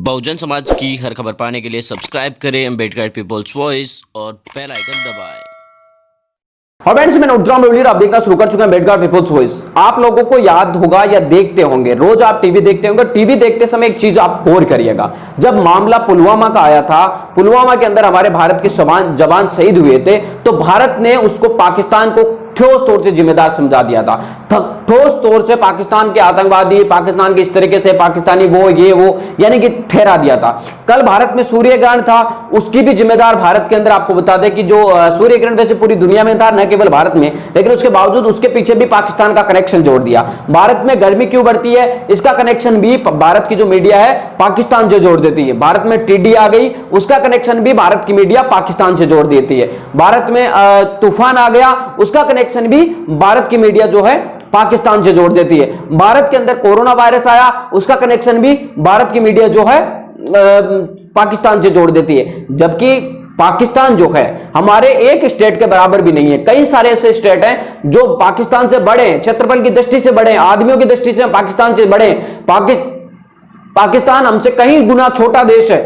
बहुजन समाज की हर खबर पाने के लिए सब्सक्राइब करें अम्बेडकर पीपल्स वॉइस और बेल आइकन दबाएं। और फ्रेंड्स, मैं उद्राम रवलीर आप देखना शुरू कर चुके हैं अम्बेडकर पीपल्स वॉइस। आप लोगों को याद होगा या देखते होंगे, रोज आप टीवी देखते होंगे। टीवी देखते समय एक चीज आप गौर करिएगा, जब मामला पुलवामा का आया था, पुलवामा के अंदर हमारे भारत के जवान शहीद हुए थे, तो भारत ने उसको पाकिस्तान को ठोस तौर से जिम्मेदार समझा दिया था। ठोस तौर से पाकिस्तान के आतंकवादी, पाकिस्तान के इस तरीके से पाकिस्तानी वो ये वो यानी कि ठहरा दिया था। कल भारत में सूर्य ग्रहण था, उसकी भी जिम्मेदार भारत के अंदर आपको बता दें कि जो सूर्य ग्रहण वैसे पूरी दुनिया में था, न केवल भारत में, लेकिन उसके बावजूद उसके पीछे भी पाकिस्तान का कनेक्शन जोड़ दिया। भारत में गर्मी क्यों बढ़ती है, इसका कनेक्शन भी भारत की जो मीडिया है पाकिस्तान से जोड़ देती है। भारत में टिड्डी आ गई, उसका कनेक्शन भी भारत की मीडिया पाकिस्तान से जोड़ देती है। भारत में तूफान आ गया, उसका कनेक्शन भी भारत की मीडिया जो है पाकिस्तान से जोड़ देती है। भारत के अंदर कोरोना वायरस आया, उसका कनेक्शन भी भारत की मीडिया जो है पाकिस्तान से जोड़ देती है। जबकि पाकिस्तान जो है हमारे एक स्टेट के बराबर भी नहीं है। कई सारे ऐसे स्टेट हैं जो पाकिस्तान से बड़े, क्षेत्रफल की दृष्टि से बड़े, आदमियों की दृष्टि से पाकिस्तान से बड़े। पाकिस्तान हमसे कहीं गुना छोटा देश है,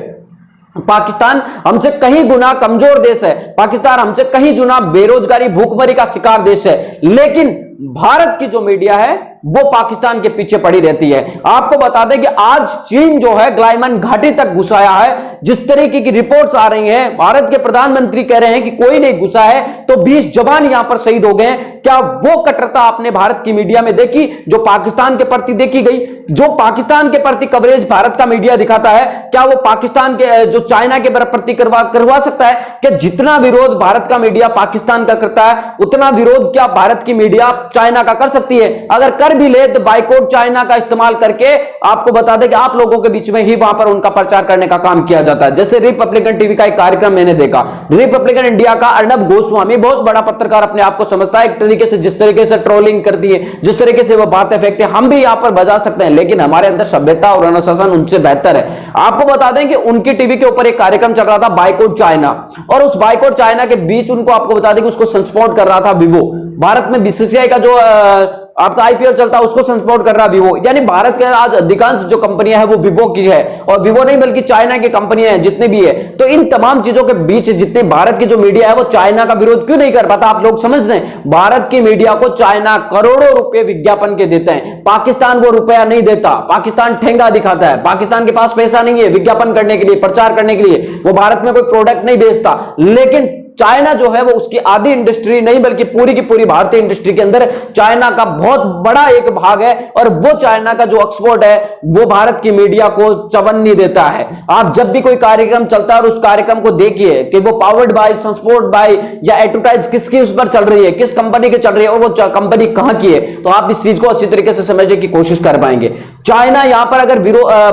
पाकिस्तान हमसे कहीं गुना कमजोर देश है, पाकिस्तान हमसे कहीं गुना बेरोजगारी भूखमरी का शिकार देश है। लेकिन भारत की जो मीडिया है वो पाकिस्तान के पीछे पड़ी रहती है। आपको बता दें कि आज चीन जो है ग्लाइमन घाटी तक घुसा आया है। जिस तरीके की रिपोर्ट्स आ रही हैं, भारत के प्रधानमंत्री कह रहे हैं कि कोई नहीं घुसा है, तो 20 जवान यहां पर शहीद हो गए। क्या वो कट्टरता आपने भारत की मीडिया में देखी जो पाकिस्तान के प्रति देखी गई? जो पाकिस्तान के प्रति कवरेज भारत का मीडिया दिखाता है, क्या वो पाकिस्तान के जो चाइना के प्रति करवा सकता है? कि जितना विरोध भारत का मीडिया पाकिस्तान का करता है, उतना विरोध क्या भारत की मीडिया चाइना का कर सकती है? अगर कर भी ले तो बाइकआउट चाइना का इस्तेमाल करके आपको बता दें कि आप लोगों के बीच में ही वहां पर उनका प्रचार करने का काम किया जाता है। जैसे रिपब्लिकन टीवी का एक कार्यक्रम मैंने देखा, रिपब्लिकन इंडिया का अर्नब गोस्वामी बहुत बड़ा पत्रकार अपने आप को समझता है, एक तरीके से जिस तरीके से ट्रोलिंग करती है, जिस तरीके से वो बातें फेंकते हैं, हम भी यहां पर बजा सकते हैं, लेकिन हमारे अंदर सभ्यता और अनुशासन उनसे बेहतर है। आपको बता दें कि उनकी टीवी के ऊपर एक कार्यक्रम चल रहा था बाइकआउट चाइना, और उस बाइकआउट चाइना के बीच उनको आपको बता दें कि उसको सपोर्ट कर रहा था विवो। भारत में बीसीसीआई का जो आपका आईपीएल चलता है उसको सपोर्ट कर रहा है विवो। यानी भारत के आज अधिकांश जो कंपनियां हैं वो विवो की है, और विवो नहीं बल्कि चाइना की कंपनियां हैं जितनी भी है। तो इन तमाम चीजों के बीच जितने भारत की जो मीडिया है वो चाइना का विरोध क्यों नहीं कर पाता? आप लोग समझते हैं, भारत की मीडिया को चाइना करोड़ों रुपए विज्ञापन के देते हैं, पाकिस्तान वो रुपया नहीं देता। पाकिस्तान ठेंगा दिखाता है, पाकिस्तान के पास पैसा नहीं है विज्ञापन करने के लिए, प्रचार करने के लिए, वो भारत में कोई प्रोडक्ट नहीं बेचता। लेकिन चाइना जो है वो उसकी आधी इंडस्ट्री नहीं बल्कि पूरी की पूरी भारतीय इंडस्ट्री के अंदर चाइना का बहुत बड़ा एक भाग है, और वो चाइना का जो एक्सपोर्ट है वो भारत की मीडिया को चवन्नी देता है। आप जब भी कोई कार्यक्रम चलता है और उस कार्यक्रम को देखिए कि वो पावर्ड बाय, सपोर्ट बाय या एडवर्टाइज किसकी उस पर चल रही है, किस कंपनी की चल रही है और वो कंपनी कहां की है, तो आप इस चीज को अच्छी तरीके से समझने की कोशिश कर पाएंगे। चाइना यहां पर अगर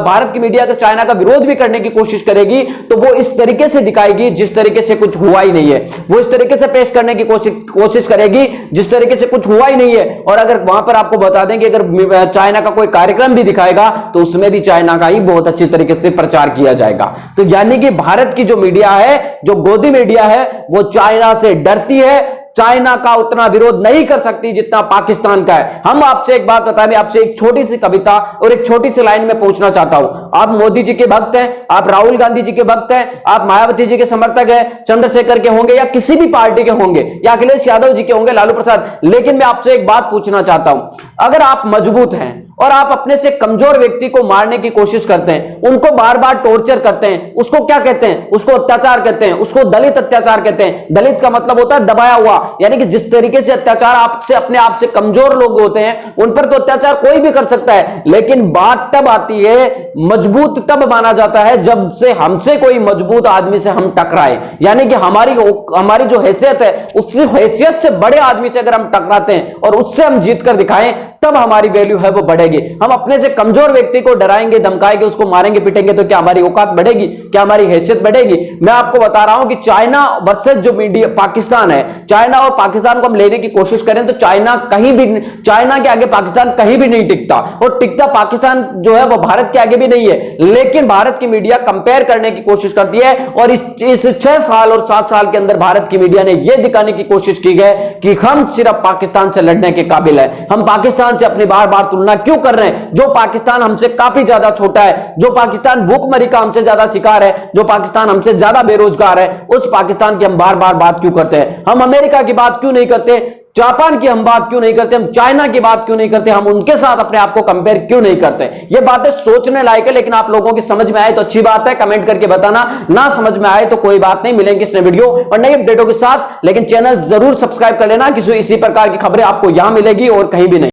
भारत की मीडिया अगर चाइना का विरोध भी करने की कोशिश करेगी तो वो इस तरीके से दिखाएगी जिस तरीके से कुछ हुआ ही नहीं है। वो इस तरीके से पेश करने की कोशिश करेगी जिस तरीके से कुछ हुआ ही नहीं है। और अगर वहां पर आपको बता दें कि अगर चाइना का कोई कार्यक्रम भी दिखाएगा तो उसमें भी चाइना का ही बहुत अच्छी तरीके से प्रचार किया जाएगा। तो यानी कि भारत की जो मीडिया है, जो गोदी मीडिया है, वो चाइना से डरती है, चाइना का उतना विरोध नहीं कर सकती जितना पाकिस्तान का है। हम आपसे एक बात बताएं, मैं आपसे एक छोटी सी कविता और एक छोटी सी लाइन में पूछना चाहता हूं। आप मोदी जी के भक्त हैं, आप राहुल गांधी जी के भक्त हैं, आप मायावती जी के समर्थक हैं, चंद्रशेखर के होंगे या किसी भी पार्टी के होंगे या अखिलेश यादव जी के होंगे, लालू प्रसाद, लेकिन मैं आपसे एक बात पूछना चाहता हूं। अगर आप मजबूत हैं और आप अपने से कमजोर व्यक्ति को मारने की कोशिश करते हैं, उनको बार बार टॉर्चर करते हैं, उसको क्या कहते हैं? उसको अत्याचार कहते हैं, उसको दलित अत्याचार कहते हैं। दलित का मतलब होता है दबाया हुआ, यानी कि जिस तरीके से अत्याचार आपसे अपने आप से कमजोर लोग होते हैं उन पर तो अत्याचार कोई भी कर सकता है, लेकिन बात तब आती है, मजबूत तब माना जाता है जब से हमसे कोई मजबूत आदमी से हम टकराए, यानी कि हमारी जो हैसियत है उससे हैसियत से बड़े आदमी से अगर हम टकराते हैं और उससे हम जीत कर दिखाएं तब हमारी वैल्यू है वो बढ़ेगी। हम अपने से कमजोर व्यक्ति को डराएंगे, धमकाएंगे, उसको मारेंगे, पिटेंगे तो क्या हमारी औकात बढ़ेगी? क्या हमारी हैसियत बढ़ेगी? मैं आपको बता रहा हूं कि चाइना वर्सेस जो मीडिया पाकिस्तान है, चाइना और पाकिस्तान को हम लेने की कोशिश करें तो चाइना के आगे पाकिस्तान कहीं भी नहीं टिकता, और टिकता पाकिस्तान जो है वो भारत के आगे भी नहीं है। लेकिन भारत की मीडिया कंपेयर करने की कोशिश करती है, और इस 6 साल और 7 साल के अंदर भारत की मीडिया ने यह दिखाने की कोशिश की है कि हम सिर्फ पाकिस्तान से लड़ने के काबिल है, हम पाकिस्तान पाकिस्तान से अपनी बार बार तुलना क्यों कर रहे हैं? जो पाकिस्तान हमसे काफी ज्यादा छोटा है, जो पाकिस्तान भूखमरी का हमसे ज्यादा शिकार है, जो पाकिस्तान हमसे ज्यादा बेरोजगार है, उस पाकिस्तान की हम बार बार बात क्यों करते हैं? हम अमेरिका की बात क्यों नहीं करते? जापान की हम बात क्यों नहीं करते? हम चाइना की बात क्यों नहीं करते? हम उनके साथ अपने आप को कंपेयर क्यों नहीं करते? ये बातें सोचने लायक है, लेकिन आप लोगों की समझ में आए तो अच्छी बात है, कमेंट करके बताना। ना समझ में आए तो कोई बात नहीं, मिलेंगे इस नए वीडियो और नई अपडेटों के साथ। लेकिन चैनल जरूर सब्सक्राइब कर लेना, किसी इसी प्रकार की खबरें आपको यहां मिलेगी और कहीं भी नहीं।